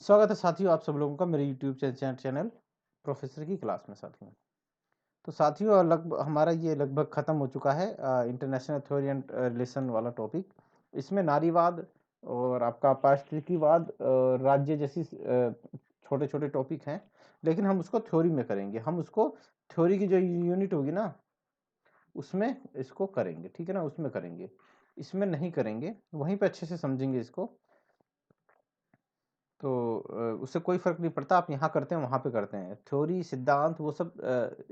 स्वागत है साथियों आप सब लोगों का मेरे YouTube चैनल प्रोफेसर की क्लास में साथियों। तो साथियों लगभग हमारा ये लगभग खत्म हो चुका है इंटरनेशनल थ्योरी एंड रिलेशन वाला टॉपिक। इसमें नारीवाद और आपका पारिस्थितिकीवाद राज्य जैसी छोटे छोटे टॉपिक हैं, लेकिन हम उसको थ्योरी में करेंगे। हम उसको थ्योरी की जो यूनिट होगी ना उसमें इसको करेंगे, ठीक है ना, उसमें करेंगे, इसमें नहीं करेंगे, वहीं पे अच्छे से समझेंगे इसको। तो उससे कोई फ़र्क नहीं पड़ता, आप यहाँ करते हैं वहाँ पे करते हैं। थ्योरी, सिद्धांत वो सब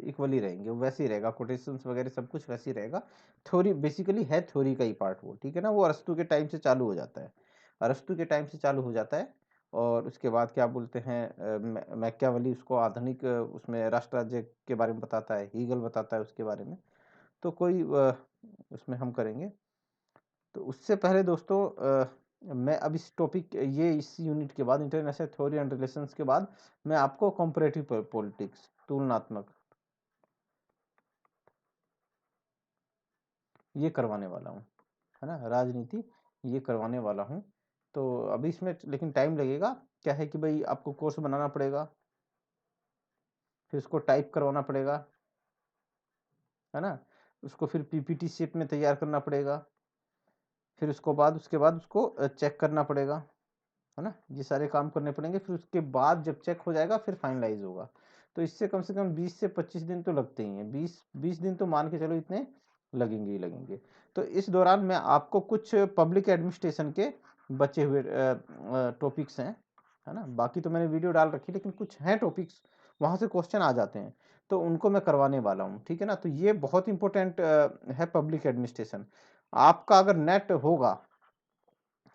इक्वली रहेंगे, वैसे ही रहेगा, कोटेशंस वगैरह सब कुछ वैसे ही रहेगा। थ्योरी बेसिकली है, थ्योरी का ही पार्ट वो, ठीक है ना। वो अरस्तू के टाइम से चालू हो जाता है, अरस्तू के टाइम से चालू हो जाता है। और उसके बाद क्या बोलते हैं मैकियावेली उसको आधुनिक उसमें राष्ट्र राज्य के बारे में बताता है, हीगल बताता है उसके बारे में। तो कोई उसमें हम करेंगे। तो उससे पहले दोस्तों मैं अब इस टॉपिक ये इस यूनिट के बाद इंटरनेशनल थ्योरी एंड रिलेशंस के बाद मैं आपको कंपैरेटिव पॉलिटिक्स, तुलनात्मक, ये करवाने वाला हूँ, है ना, राजनीति ये करवाने वाला हूँ। तो अभी इसमें लेकिन टाइम लगेगा। क्या है कि भाई आपको कोर्स बनाना पड़ेगा, फिर उसको टाइप करवाना पड़ेगा, है ना, उसको फिर पीपीटी शीट में तैयार करना पड़ेगा, फिर उसके बाद उसको चेक करना पड़ेगा, है ना, ये सारे काम करने पड़ेंगे। फिर उसके बाद जब चेक हो जाएगा फिर फाइनलाइज होगा। तो इससे कम से कम 20 से 25 दिन तो लगते ही हैं, 20 दिन तो मान के चलो इतने लगेंगे ही लगेंगे। तो इस दौरान मैं आपको कुछ पब्लिक एडमिनिस्ट्रेशन के बचे हुए टॉपिक्स हैं, है ना, बाकी तो मैंने वीडियो डाल रखी, लेकिन कुछ हैं टॉपिक्स वहाँ से क्वेश्चन आ जाते हैं, तो उनको मैं करवाने वाला हूँ, ठीक है ना। तो ये बहुत इंपॉर्टेंट है पब्लिक एडमिनिस्ट्रेशन। आपका अगर नेट होगा,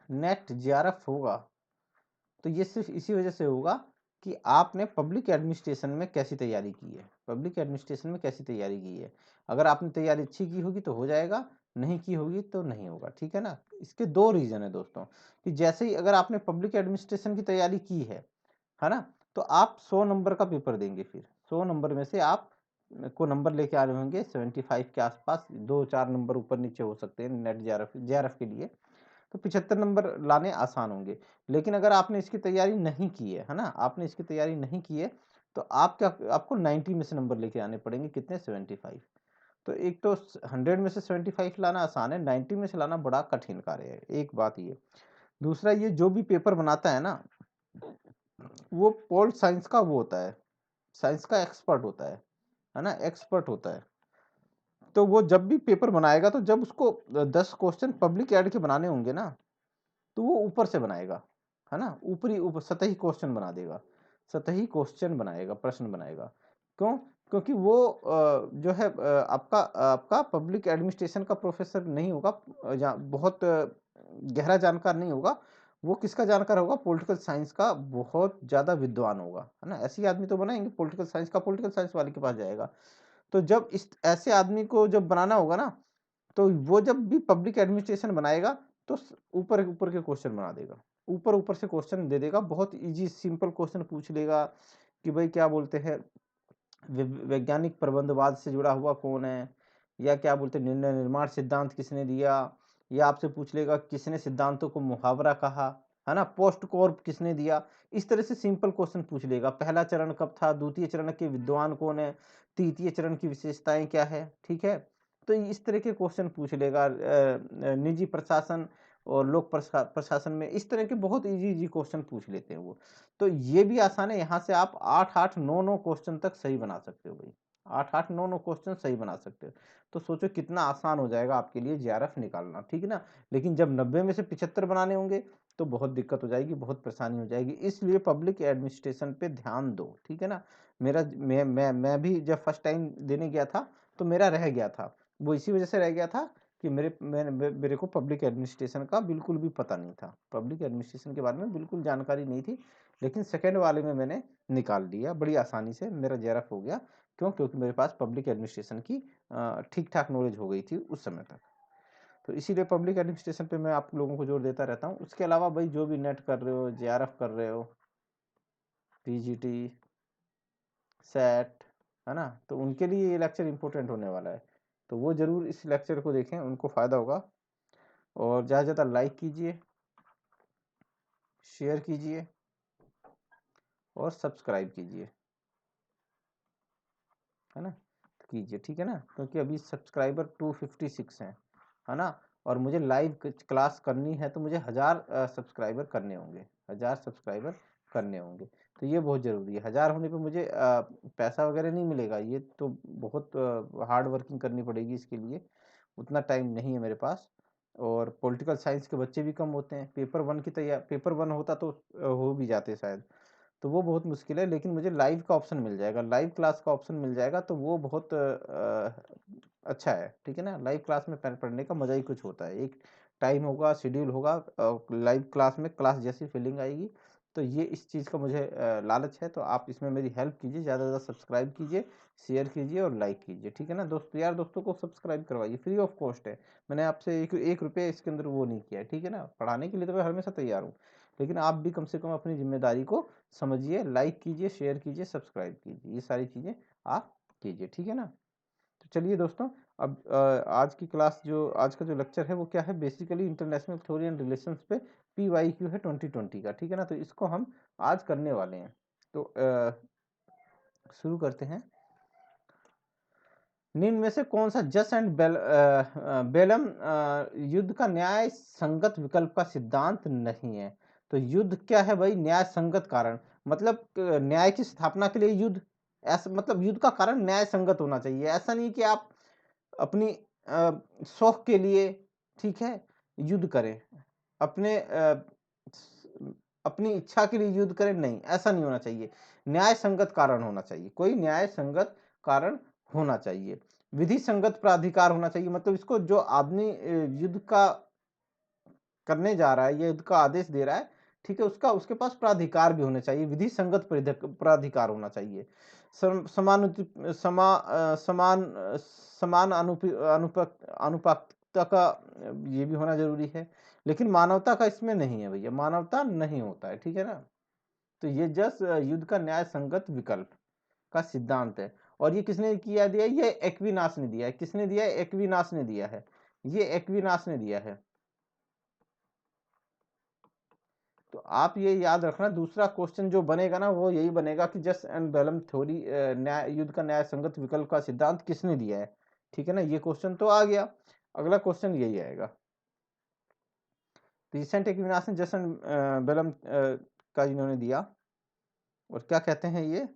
नेट जेआरएफ होगा, तो ये सिर्फ इसी वजह से होगा कि आपने पब्लिक एडमिनिस्ट्रेशन में कैसी तैयारी की है, पब्लिक एडमिनिस्ट्रेशन में कैसी तैयारी की है। अगर आपने तैयारी अच्छी की होगी तो हो जाएगा, नहीं की होगी तो नहीं होगा, ठीक है ना। इसके दो रीजन है दोस्तों, कि जैसे ही अगर आपने पब्लिक एडमिनिस्ट्रेशन की तैयारी की है ना, तो आप 100 नंबर का पेपर देंगे। फिर 100 नंबर में से आप को नंबर लेके आ रहे होंगे 75 के आसपास, 2-4 नंबर ऊपर नीचे हो सकते हैं नेट जेआरएफ के लिए। तो 75 नंबर लाने आसान होंगे। लेकिन अगर आपने इसकी तैयारी नहीं की है ना, आपने इसकी तैयारी नहीं की है, तो आपको 90 में से नंबर लेके आने पड़ेंगे, कितने, 75। तो एक तो 100 में से 75 लाना आसान है, 90 में से लाना बड़ा कठिन कार्य है, एक बात ये। दूसरा, ये जो भी पेपर बनाता है ना, वो पोल साइंस का वो होता है, साइंस का एक्सपर्ट होता है ना, एक्सपर्ट होता है। तो वो जब भी पेपर बनाएगा, तो जब उसको 10 क्वेश्चन पब्लिक एड के बनाने होंगे ना, तो वो ऊपर से बनाएगा, है ना, ऊपर सतही क्वेश्चन बना देगा, सतही क्वेश्चन बनाएगा, प्रश्न बनाएगा। क्यों? क्योंकि वो जो है आपका आपका पब्लिक एडमिनिस्ट्रेशन का प्रोफेसर नहीं होगा, बहुत गहरा जानकार नहीं होगा। वो किसका जानकार होगा? पॉलिटिकल साइंस का बहुत ज़्यादा विद्वान होगा, है ना। ऐसे आदमी तो बनाएंगे पॉलिटिकल साइंस का, पॉलिटिकल साइंस वाले के पास जाएगा। तो जब इस ऐसे आदमी को जब बनाना होगा ना, तो वो जब भी पब्लिक एडमिनिस्ट्रेशन बनाएगा, तो ऊपर ऊपर के क्वेश्चन बना देगा, ऊपर ऊपर से क्वेश्चन दे देगा, बहुत इजी सिंपल क्वेश्चन पूछ लेगा कि भाई क्या बोलते हैं, वैज्ञानिक प्रबंधवाद से जुड़ा हुआ कौन है, या क्या बोलते हैं निर्णय निर्माण सिद्धांत किसने दिया, या आपसे पूछ लेगा किसने सिद्धांतों को मुहावरा कहा, है ना, पोस्ट कॉर्प किसने दिया। इस तरह से सिंपल क्वेश्चन पूछ लेगा। पहला चरण कब था, द्वितीय चरण के विद्वान कौन है, तृतीय चरण की विशेषताएं क्या है, ठीक है। तो इस तरह के क्वेश्चन पूछ लेगा। निजी प्रशासन और लोक प्रशासन में इस तरह के बहुत इजी इजी क्वेश्चन पूछ लेते हैं वो। तो ये भी आसान है, यहाँ से आप 8-8, 9-9 क्वेश्चन तक सही बना सकते हो भाई, 8-8, 9-9 क्वेश्चन सही बना सकते हो। तो सोचो कितना आसान हो जाएगा आपके लिए जेआरएफ निकालना, ठीक है ना। लेकिन जब 90 में से 75 बनाने होंगे, तो बहुत दिक्कत हो जाएगी, बहुत परेशानी हो जाएगी। इसलिए पब्लिक एडमिनिस्ट्रेशन पे ध्यान दो, ठीक है ना। मेरा मैं भी जब फर्स्ट टाइम देने गया था, तो मेरा रह गया था, वो इसी वजह से रह गया था कि मेरे को पब्लिक एडमिनिस्ट्रेशन का बिल्कुल भी पता नहीं था, पब्लिक एडमिनिस्ट्रेशन के बारे में बिल्कुल जानकारी नहीं थी। लेकिन सेकंड वाले में मैंने निकाल लिया बड़ी आसानी से, मेरा जेआरएफ हो गया। क्यों? क्योंकि मेरे पास पब्लिक एडमिनिस्ट्रेशन की ठीक ठाक नॉलेज हो गई थी उस समय तक। तो इसीलिए पब्लिक एडमिनिस्ट्रेशन पे मैं आप लोगों को जोर देता रहता हूँ। उसके अलावा भाई जो भी नेट कर रहे हो, जेआरएफ कर रहे हो, पीजीटी, सेट, है ना, तो उनके लिए ये लेक्चर इंपॉर्टेंट होने वाला है। तो वो जरूर इस लेक्चर को देखें, उनको फायदा होगा। और ज़्यादा से ज़्यादा लाइक कीजिए, शेयर कीजिए, और सब्सक्राइब कीजिए, है ना, कीजिए, ठीक है ना, क्योंकि अभी सब्सक्राइबर 256 हैं, है ना, और मुझे लाइव क्लास करनी है तो मुझे 1000 सब्सक्राइबर करने होंगे, 1000 सब्सक्राइबर करने होंगे। तो ये बहुत ज़रूरी है। 1000 होने पे मुझे पैसा वगैरह नहीं मिलेगा, ये तो बहुत हार्ड वर्किंग करनी पड़ेगी इसके लिए, उतना टाइम नहीं है मेरे पास। और पॉलिटिकल साइंस के बच्चे भी कम होते हैं, पेपर 1 की तैयार, पेपर 1 होता तो हो भी जाते शायद, तो वो बहुत मुश्किल है। लेकिन मुझे लाइव का ऑप्शन मिल जाएगा, लाइव क्लास का ऑप्शन मिल जाएगा, तो वो बहुत अच्छा है, ठीक है ना। लाइव क्लास में पढ़ने का मज़ा ही कुछ होता है, एक टाइम होगा, शेड्यूल होगा, लाइव क्लास में क्लास जैसी फीलिंग आएगी। तो ये इस चीज़ का मुझे लालच है, तो आप इसमें मेरी हेल्प कीजिए, ज़्यादा से ज़्यादा सब्सक्राइब कीजिए, शेयर कीजिए और लाइक कीजिए, ठीक है ना दोस्तों। यार दोस्तों को सब्सक्राइब करवाइए, फ्री ऑफ कॉस्ट है, मैंने आपसे एक रुपये इसके अंदर वो नहीं किया है, ठीक है ना। पढ़ाने के लिए तो मैं हमेशा तैयार हूँ, लेकिन आप भी कम से कम अपनी जिम्मेदारी को समझिए, लाइक कीजिए, शेयर कीजिए, सब्सक्राइब कीजिए, ये सारी चीज़ें आप कीजिए, ठीक है ना। तो चलिए दोस्तों, अब आज की क्लास जो आज का जो लेक्चर है वो क्या है, basically international theory and relations पे PYQ है 2020 का, ठीक है ना। तो इसको हम आज करने वाले हैं, तो शुरू करते हैं। निम्न में से कौन सा जस एंड बेलम युद्ध का न्याय संगत विकल्प का सिद्धांत नहीं है। तो युद्ध क्या है भाई, न्याय संगत कारण, मतलब न्याय की स्थापना के लिए युद्ध, ऐसा मतलब युद्ध का कारण न्याय संगत होना चाहिए। ऐसा नहीं कि आप अपनी शौक के लिए, ठीक है, युद्ध करें, अपने अपनी इच्छा के लिए युद्ध करें, नहीं, ऐसा नहीं होना चाहिए। न्याय संगत कारण होना चाहिए, कोई न्याय संगत कारण होना चाहिए। विधि संगत प्राधिकार होना चाहिए, मतलब इसको जो आदमी युद्ध का करने जा रहा है, ये युद्ध का आदेश दे रहा है, ठीक है, उसका उसके पास प्राधिकार भी होने चाहिए, विधि संगत प्राधिकार होना चाहिए। समान अनुपातता का ये भी होना जरूरी है, लेकिन मानवता का इसमें नहीं है भैया, मानवता नहीं होता है, ठीक है ना। तो ये जस्ट युद्ध का न्याय संगत विकल्प का सिद्धांत है, और ये किसने किया दिया, ये एक्विनास ने दिया है। किसने दिया है, एक्विनास ने दिया है, ये एक्विनास ने दिया है। तो आप ये याद रखना, दूसरा क्वेश्चन जो बनेगा ना वो यही बनेगा कि जस्ट एंड बेलम थ्योरी, न्याय युद्ध का न्याय संगत विकल्प का सिद्धांत किसने दिया है, ठीक है ना। ये क्वेश्चन तो आ गया, अगला क्वेश्चन यही आएगा। रिसेंट एक्विनास ने जस्ट एंड बेलम का इन्होंने दिया, और क्या कहते हैं, ये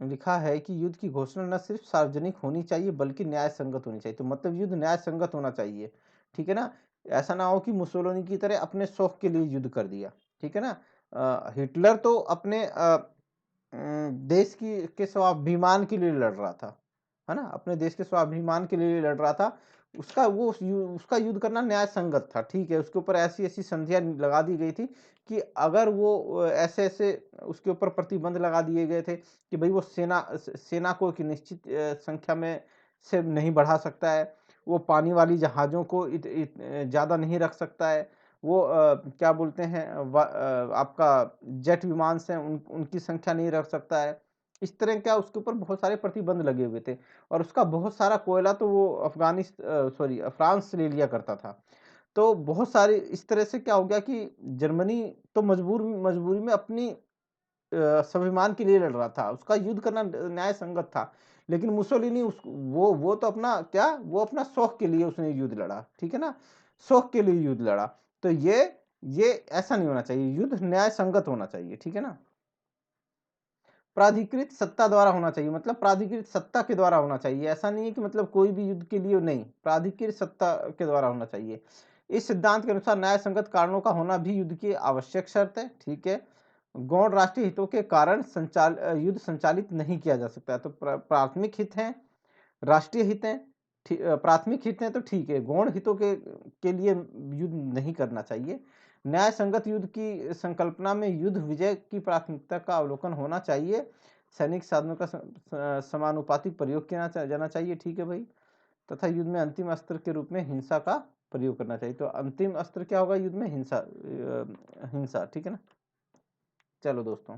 लिखा है कि युद्ध की घोषणा न सिर्फ सार्वजनिक होनी चाहिए बल्कि न्याय संगत होनी चाहिए। तो मतलब युद्ध न्याय संगत होना चाहिए, ठीक है ना। ऐसा ना हो कि मुसोलिनी की तरह अपने शौक के लिए युद्ध कर दिया, ठीक है ना। हिटलर तो अपने देश की के स्वाभिमान के लिए लड़ रहा था, है ना, अपने देश के स्वाभिमान के लिए लड़ रहा था। उसका युद्ध करना न्याय संगत था, ठीक है। उसके ऊपर ऐसी ऐसी संधियां लगा दी गई थी कि अगर वो ऐसे ऐसे उसके ऊपर प्रतिबंध लगा दिए गए थे कि भाई वो सेना को एक निश्चित संख्या में से नहीं बढ़ा सकता है, वो पानी वाली जहाज़ों को ज़्यादा नहीं रख सकता है, वो क्या बोलते हैं आपका जेट विमान से उनकी संख्या नहीं रख सकता है, इस तरह क्या उसके ऊपर बहुत सारे प्रतिबंध लगे हुए थे। और उसका बहुत सारा कोयला तो वो फ्रांस से ले लिया करता था। तो बहुत सारी इस तरह से क्या हो गया कि जर्मनी तो मजबूरी में अपनी स्वाभिमान के लिए लड़ रहा था, उसका युद्ध करना न्याय संगत था। लेकिन मुसोलिनी वो तो अपना क्या, वो अपना शौक के लिए उसने युद्ध लड़ा, ठीक है ना, शौक के लिए युद्ध लड़ा। तो ये ऐसा नहीं होना चाहिए, युद्ध न्याय संगत होना चाहिए, ठीक है ना। प्राधिकृत सत्ता द्वारा होना चाहिए, मतलब प्राधिकृत सत्ता के द्वारा होना चाहिए, ऐसा नहीं है कि मतलब कोई भी युद्ध के लिए नहीं, प्राधिकृत सत्ता के द्वारा होना चाहिए। इस सिद्धांत के अनुसार न्याय संगत कारणों का होना भी युद्ध की आवश्यक शर्त है, ठीक है। गौण राष्ट्रीय हितों के कारण युद्ध संचालित नहीं किया जा सकता है। तो प्राथमिक हित है, राष्ट्रीय हित है, प्राथमिक हित है तो ठीक है, गौण हितों के लिए युद्ध नहीं करना चाहिए। न्याय संगत युद्ध की संकल्पना में युद्ध विजय की प्राथमिकता का अवलोकन होना चाहिए, सैनिक साधनों का समानुपातिक प्रयोग किया जाना चाहिए, ठीक है भाई, तथा युद्ध में अंतिम अस्त्र के रूप में हिंसा का प्रयोग करना चाहिए। तो अंतिम अस्त्र क्या होगा युद्ध में, हिंसा, ठीक है ना। चलो दोस्तों,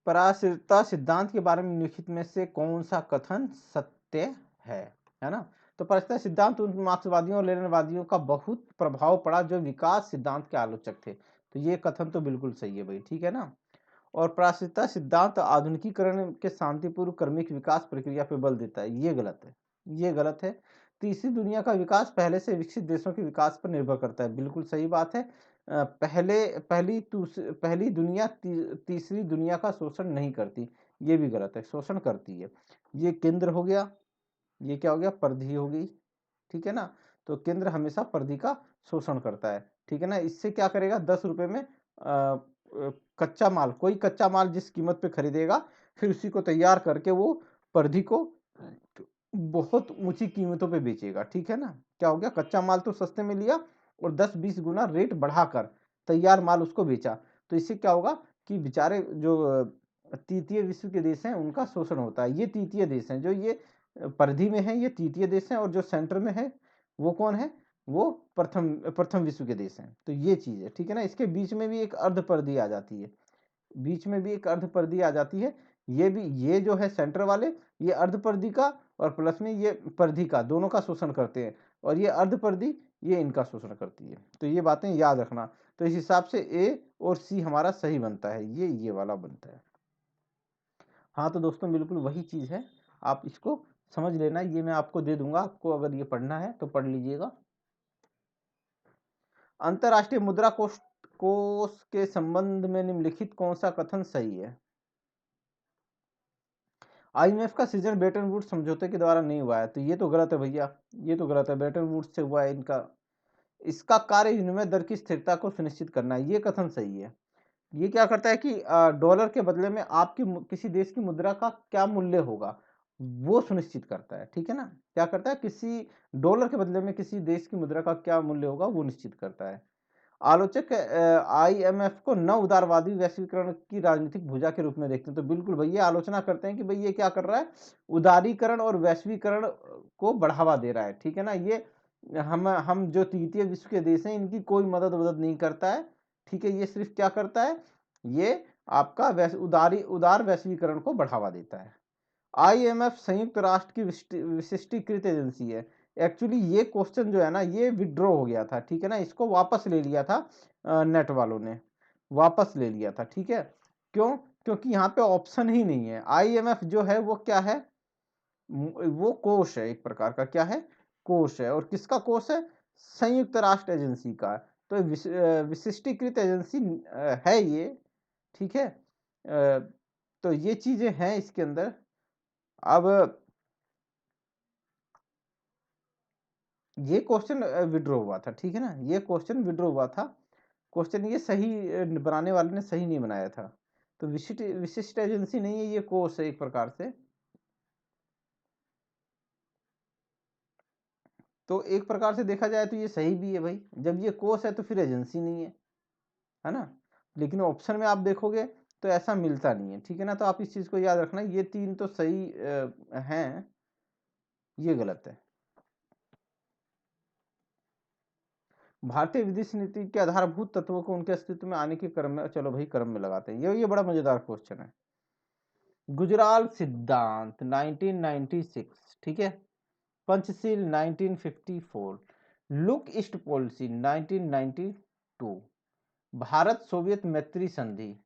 पराश्रितता सिद्धांत के बारे में निम्नलिखित में से कौन सा कथन सत्य है ना। तो पराश्रितता सिद्धांत उन मार्क्सवादियों और लेनिनवादियों का बहुत प्रभाव पड़ा जो विकास सिद्धांत के आलोचक थे। तो ये कथन तो बिल्कुल सही है भाई, ठीक है ना। और प्रायश्चित्ता सिद्धांत आधुनिकीकरण के शांतिपूर्व क्रमिक विकास प्रक्रिया पर बल देता है, ये गलत है, ये गलत है। तीसरी दुनिया का विकास पहले से विकसित देशों के विकास पर निर्भर करता है, बिल्कुल सही बात है। पहली दुनिया तीसरी दुनिया का शोषण नहीं करती, ये भी गलत है, शोषण करती है। ये केंद्र हो गया, ये क्या हो गया, परिधि हो गई, ठीक है ना। तो केंद्र हमेशा परिधि का शोषण करता है, ठीक है ना। इससे क्या करेगा, 10 रुपए में कच्चा माल, कोई कच्चा माल जिस कीमत पे खरीदेगा, फिर उसी को तैयार करके वो परिधि को बहुत ऊंची कीमतों पे बेचेगा, ठीक है ना। क्या हो गया, कच्चा माल तो सस्ते में लिया और 10-20 गुना रेट बढ़ाकर तैयार माल उसको बेचा। तो इससे क्या होगा कि बेचारे जो तृतीय विश्व के देश हैं उनका शोषण होता है। ये तृतीय देश हैं, जो ये परिधि में है, ये तृतीय देश हैं, और जो सेंटर में है वो कौन है, वो प्रथम विश्व के देश हैं। तो ये चीज है, ठीक है ना। इसके बीच में भी एक अर्ध परिधि आ जाती है, बीच में भी एक अर्ध परिधि आ जाती है। ये भी, ये जो है सेंटर वाले, ये अर्ध परिधि का और प्लस में ये परिधि का, दोनों का शोषण करते हैं, और ये अर्ध परिधि ये इनका शोषण करती है। तो ये बातें याद रखना। तो इस हिसाब से ए और सी हमारा सही बनता है, ये वाला बनता है। हाँ तो दोस्तों बिल्कुल वही चीज है, आप इसको समझ लेना। ये मैं आपको दे दूंगा, आपको अगर ये पढ़ना है तो पढ़ लीजिएगा। अंतरराष्ट्रीय मुद्रा कोष के संबंध में निम्नलिखित कौन सा कथन सही है। आईएमएफ का सीजन ब्रेटन वुड्स समझौते के द्वारा नहीं हुआ है, तो ये तो गलत है भैया, ये तो गलत है। ब्रेटन वुड्स से हुआ है इनका, इसका कार्य विनिमय दर की स्थिरता को सुनिश्चित करना है, ये कथन सही है। ये क्या करता है कि डॉलर के बदले में आपकी किसी देश की मुद्रा का क्या मूल्य होगा वो सुनिश्चित करता है, ठीक है ना। क्या करता है, किसी डॉलर के बदले में किसी देश की मुद्रा का क्या मूल्य होगा वो निश्चित करता है। आलोचक आईएमएफ को न उदारवादी वैश्वीकरण की राजनीतिक भुजा के रूप में देखते हैं। तो बिल्कुल भैया आलोचना करते हैं कि भाई ये क्या कर रहा है, उदारीकरण और वैश्वीकरण को बढ़ावा दे रहा है, ठीक है ना। ये हम जो तृतीय विश्व के देश हैं इनकी कोई मदद नहीं करता है, ठीक है। ये सिर्फ क्या करता है, ये आपका उदार वैश्वीकरण को बढ़ावा देता है। आईएमएफ संयुक्त राष्ट्र की विशिष्टीकृत एजेंसी है। एक्चुअली ये क्वेश्चन जो है ना, ये विड्रॉ हो गया था, ठीक है ना। इसको वापस ले लिया था नेट वालों ने, वापस ले लिया था, ठीक है। क्यों, क्योंकि यहाँ पे ऑप्शन ही नहीं है। आईएमएफ जो है वो क्या है, वो कोष है एक प्रकार का, क्या है, कोष है। और किसका कोष है, संयुक्त राष्ट्र एजेंसी का। तो विशिष्टीकृत एजेंसी है ये, ठीक है। तो ये चीजें हैं इसके अंदर। अब ये क्वेश्चन विड्रॉ हुआ था, ठीक है ना, ये क्वेश्चन विड्रॉ हुआ था। क्वेश्चन ये सही बनाने वाले ने सही नहीं बनाया था। तो विशिष्ट एजेंसी नहीं है, ये कोर्स है एक प्रकार से। तो एक प्रकार से देखा जाए तो ये सही भी है भाई, जब ये कोर्स है तो फिर एजेंसी नहीं है ना। लेकिन ऑप्शन में आप देखोगे तो ऐसा मिलता नहीं है, ठीक है ना। तो आप इस चीज को याद रखना, ये तीन तो सही हैं, ये गलत है। भारतीय विदेश नीति के आधारभूत तत्वों को उनके अस्तित्व में आने के क्रम में, चलो भाई क्रम में लगाते हैं। ये बड़ा मजेदार क्वेश्चन है। गुजराल सिद्धांत 1996, ठीक है। Panchsheel 1954, look east policy 1992, Bharat Soviet मैत्री संधि,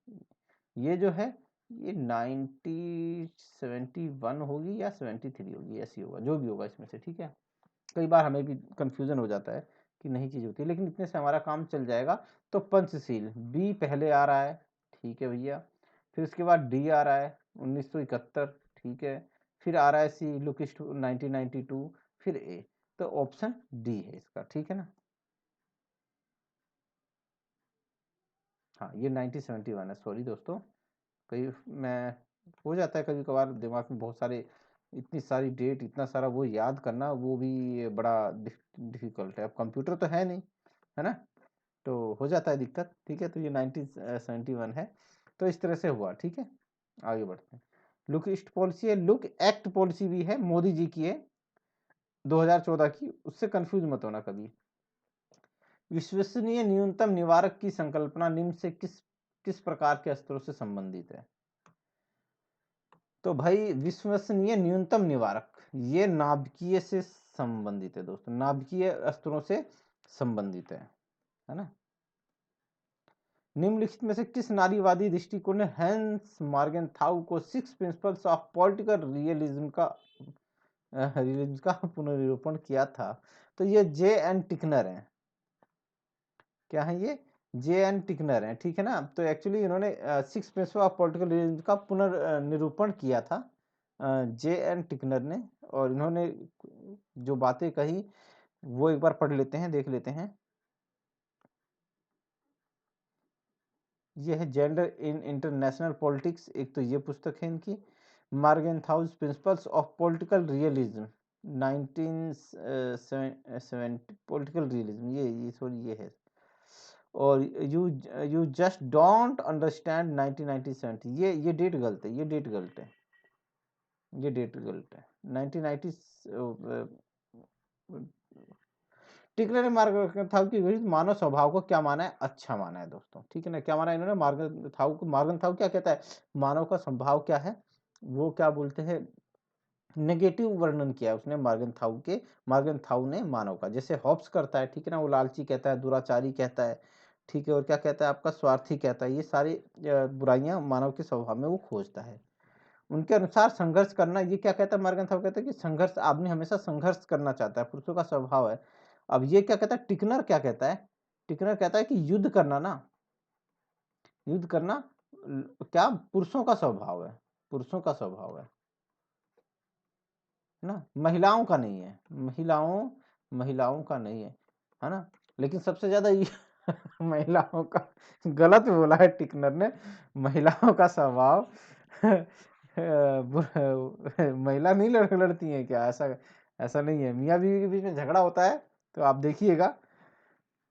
ये जो है ये 1971 होगी या 73 होगी, ऐसी होगा, जो भी होगा इसमें से, ठीक है। कई बार हमें भी कंफ्यूजन हो जाता है कि नई चीज होती है, लेकिन इतने से हमारा काम चल जाएगा। तो पंचशील बी पहले आ रहा है, ठीक है भैया। फिर उसके बाद डी आ रहा है 1971, ठीक है। फिर आ रहा है सी, लुकिस्ट 1992, फिर ए। तो ऑप्शन डी है इसका, ठीक है ना। हाँ ये 1971 है, सॉरी दोस्तों, कई मैं हो जाता है कभी कभार दिमाग में बहुत सारे, इतनी सारी डेट, इतना सारा वो याद करना, वो भी बड़ा डिफिकल्ट है। अब कंप्यूटर तो है नहीं, है ना, तो हो जाता है दिक्कत, ठीक है। तो ये 1971 है। तो इस तरह से हुआ, ठीक है। आगे बढ़ते हैं। लुक ईस्ट पॉलिसी है, लुक एक्ट पॉलिसी भी है, मोदी जी की है 2014 की, उससे कंफ्यूज मत होना कभी। विश्वसनीय न्यूनतम निवारक की संकल्पना निम्न से किस किस प्रकार के अस्त्रों से संबंधित है। तो भाई विश्वसनीय न्यूनतम निवारक, ये नाभिकीय से संबंधित है दोस्तों, नाभिकीय अस्त्रों से संबंधित है ना। निम्नलिखित में से किस नारीवादी दृष्टिकोण ने हैंस मार्गेनथाउ को 6 प्रिंसिपल्स ऑफ पॉलिटिकल रियलिज्म का पुनर्निरूपण किया था? तो ये J.N. टिकनर हैं। क्या है ये? J.N. टिकनर हैं, ठीक है ना। तो एक्चुअली इन्होंने 6 प्रिंसिपल ऑफ पॉलिटिकल रियलिज्म का पुनर्निरूपण किया था J.N. टिकनर ने। और इन्होंने जो बातें कही वो एक बार पढ़ लेते हैं, देख लेते हैं। ये है जेंडर इन इंटरनेशनल पॉलिटिक्स, एक तो ये पुस्तक है इनकी। Morgenthau's principles of political realism 1970 political realism, ये सॉरी ये है। और यू जस्ट डोंट अंडरस्टैंड 1970, ये डेट गलत है, ये डेट गलत है, ये डेट गलत है। 1990 टिकनर ने मार्गनथाउ की विरुद्ध मानव स्वभाव को क्या माना है? अच्छा माना है दोस्तों, ठीक है ना। क्या माना है इन्होंने मार्गनथाउ को? मार्गनथाउ क्या कहता है? मानव का स्वभाव क्या है, वो क्या बोलते हैं, नेगेटिव वर्णन किया उसने मार्गनथाउ ने मानव का। जैसे हॉब्स करता है, ठीक है ना, वो लालची कहता है, दुराचारी कहता है, ठीक है, और क्या कहता है आपका, स्वार्थी कहता है। ये सारी बुराइयां मानव के स्वभाव में वो खोजता है। उनके अनुसार संघर्ष करना, ये क्या कहता है मार्गनथाउ? कहता है कि संघर्ष, आदमी हमेशा संघर्ष करना चाहता है, पुरुषों का स्वभाव है। अब ये क्या कहता है टिकनर? क्या कहता है टिकनर? कहता है कि युद्ध करना ना, युद्ध करना क्या पुरुषों का स्वभाव है, पुरुषों का स्वभाव है ना, महिलाओं का नहीं है, महिलाओं का नहीं है ना। लेकिन सबसे ज्यादा ये महिलाओं का गलत बोला है टिकनर ने। महिलाओं का स्वभाव महिला नहीं लड़ती है क्या? ऐसा ऐसा नहीं है। मियाँ बीवी के बीच में झगड़ा होता है तो आप देखिएगा,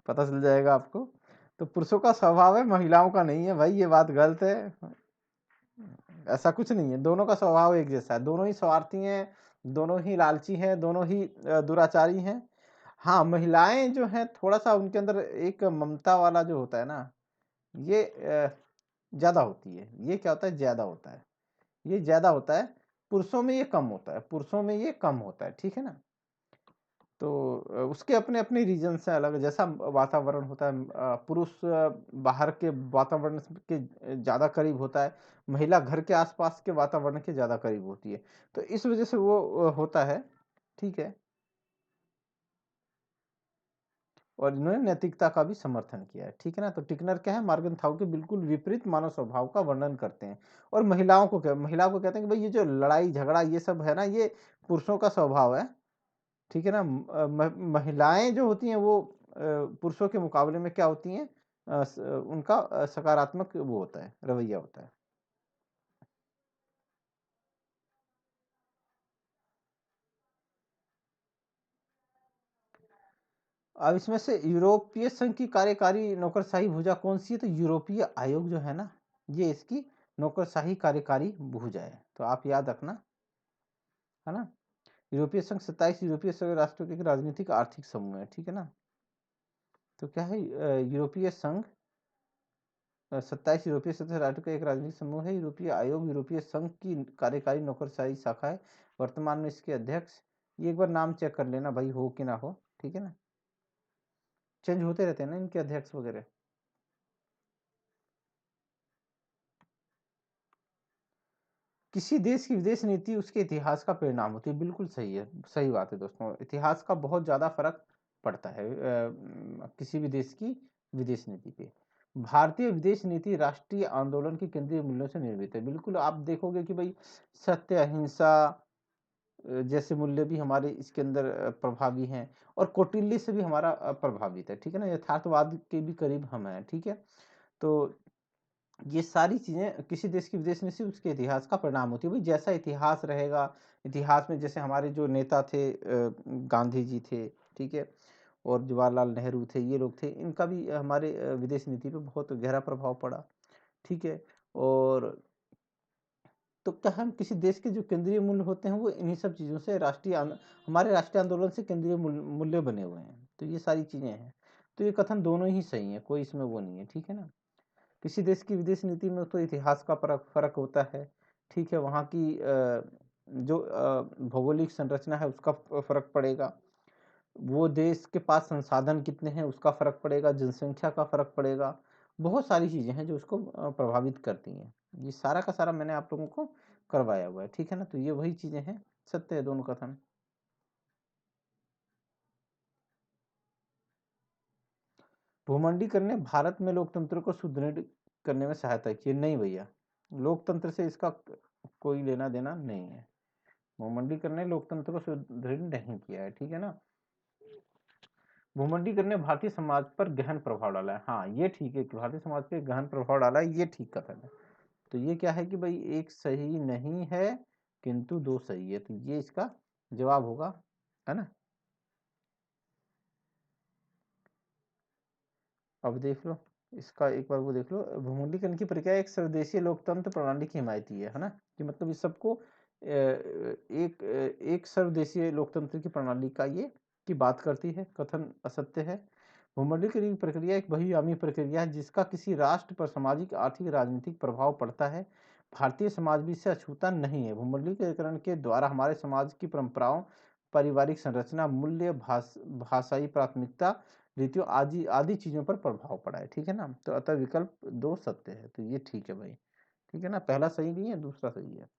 पता चल जाएगा आपको। तो पुरुषों का स्वभाव है, महिलाओं का नहीं है भाई, ये बात गलत है। ऐसा कुछ नहीं है, दोनों का स्वभाव एक जैसा है, दोनों ही स्वार्थी हैं, दोनों ही लालची हैं, दोनों ही दुराचारी हैं। हाँ, महिलाएं जो हैं थोड़ा सा उनके अंदर एक ममता वाला जो होता है ना, ये ज्यादा होती है। ये क्या होता है? ज्यादा होता है, ये ज्यादा होता है। पुरुषों में ये कम होता है, पुरुषों में ये कम होता है, ठीक है ना। तो उसके अपने अपने रीजन से अलग, जैसा वातावरण होता है, पुरुष बाहर के वातावरण के ज़्यादा करीब होता है, महिला घर के आसपास के वातावरण के ज़्यादा करीब होती है। तो इस वजह से वो होता है, ठीक है। और इन्होंने नैतिकता का भी समर्थन किया है, ठीक है ना। तो टिकनर क्या है, मार्गनथाउ के बिल्कुल विपरीत मानव स्वभाव का वर्णन करते हैं। और महिलाओं को क्या, महिलाओं को कहते हैं कि भाई ये जो लड़ाई झगड़ा ये सब है ना, ये पुरुषों का स्वभाव है, ठीक है ना। महिलाएं जो होती हैं वो पुरुषों के मुकाबले में क्या होती हैं, उनका सकारात्मक वो होता है, रवैया होता है। अब इसमें से यूरोपीय संघ की कार्यकारी नौकरशाही भुजा कौन सी है? तो यूरोपीय आयोग जो है ना, ये इसकी नौकरशाही कार्यकारी भुजा है, तो आप याद रखना, है ना। यूरोपीय संघ 27 यूरोपीय संघ राष्ट्रों के एक राजनीतिक आर्थिक समूह है, ठीक है ना। तो क्या है यूरोपीय संघ 27 यूरोपीय सदस्य राष्ट्रों का एक राजनीतिक समूह है। यूरोपीय आयोग यूरोपीय संघ की कार्यकारी नौकरशाही शाखा है। वर्तमान में इसके अध्यक्ष, ये एक बार नाम चेक कर लेना भाई, हो कि ना हो, ठीक है ना, चेंज होते रहते हैं ना इनके अध्यक्ष वगैरह। किसी देश की विदेश नीति उसके इतिहास का परिणाम होती है, बिल्कुल सही है, सही बात है दोस्तों। इतिहास का बहुत ज्यादा फर्क पड़ता है किसी भी देश की विदेश नीति पे। भारतीय विदेश नीति राष्ट्रीय आंदोलन के केंद्रीय मूल्यों से निर्मित है। बिल्कुल आप देखोगे कि भाई सत्य, अहिंसा जैसे मूल्य भी हमारे इसके अंदर प्रभावी हैं, और कौटिल्य से भी हमारा प्रभावित है, ठीक है ना। यथार्थवाद के भी करीब हम हैं, ठीक है। तो ये सारी चीजें किसी देश की विदेश नीति उसके इतिहास का परिणाम होती है। भाई जैसा इतिहास रहेगा, इतिहास में जैसे हमारे जो नेता थे, गांधी जी थे, ठीक है, और जवाहरलाल नेहरू थे, ये लोग थे, इनका भी हमारे विदेश नीति पे बहुत गहरा प्रभाव पड़ा, ठीक है। और तो क्या हम किसी देश के जो केंद्रीय मूल्य होते हैं वो इन्हीं सब चीज़ों से हमारे राष्ट्रीय आंदोलन से केंद्रीय मूल्य बने हुए हैं। तो ये सारी चीज़ें हैं। तो ये कथन दोनों ही सही है, कोई इसमें वो नहीं है, ठीक है ना। किसी देश की विदेश नीति में तो इतिहास का फर्क होता है, ठीक है। वहाँ की जो भौगोलिक संरचना है उसका फर्क पड़ेगा, वो देश के पास संसाधन कितने हैं उसका फर्क पड़ेगा, जनसंख्या का फर्क पड़ेगा, बहुत सारी चीज़ें हैं जो उसको प्रभावित करती हैं। ये सारा का सारा मैंने आप लोगों को करवाया हुआ है, ठीक है ना? तो ये वही चीज़ें हैं, सत्य है दोनों कथन। भूमंडीकरण ने भारत में लोकतंत्र को सुदृढ़ करने में सहायता की? नहीं भैया, लोकतंत्र से इसका कोई लेना देना नहीं है। भूमंडीकरण ने लोकतंत्र को सुदृढ़ नहीं किया है, ठीक है ना? भूमंडीकरण ने भारतीय समाज पर गहन प्रभाव डाला है। हाँ, ये ठीक है कि भारतीय समाज पे गहन प्रभाव डाला है, ये ठीक कथन है। तो ये क्या है कि भाई एक सही नहीं है किंतु दो सही है, तो ये इसका जवाब होगा, है ना? अब देख लो इसका एक बार वो देख लो, भूमंडलीकरण की प्रक्रिया एक सर्वदेशीय लोकतंत्र प्रणाली की हिमायती है ना? कि मतलब इस सबको एक सर्वदेशीय लोकतंत्र की प्रणाली का ये की बात करती है, कथन असत्य है। भूमंडलीकरण की प्रक्रिया एक बहुआयामी प्रक्रिया है जिसका किसी राष्ट्र पर सामाजिक, आर्थिक, राजनीतिक प्रभाव पड़ता है। भारतीय समाज भी इससे अछूता नहीं है। भूमंडलीकरण के द्वारा हमारे समाज की परंपराओं, पारिवारिक संरचना, मूल्य, भाषाई प्राथमिकता, रीतियों आदि आदि चीज़ों पर प्रभाव पड़ा है, ठीक है ना? तो अतः विकल्प दो सत्य है, तो ये ठीक है भाई, ठीक है ना? पहला सही नहीं है, दूसरा सही है।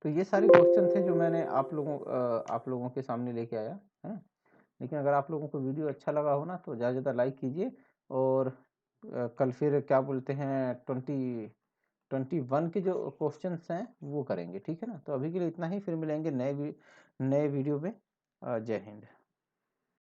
तो ये सारे क्वेश्चन थे जो मैंने आप लोगों के सामने लेके आया है। लेकिन अगर आप लोगों को वीडियो अच्छा लगा हो ना तो ज़्यादा से ज़्यादा लाइक कीजिए, और कल फिर क्या बोलते हैं 21 के जो क्वेश्चंस हैं वो करेंगे, ठीक है ना? तो अभी के लिए इतना ही, फिर मिलेंगे नए वीडियो में। जय हिंद।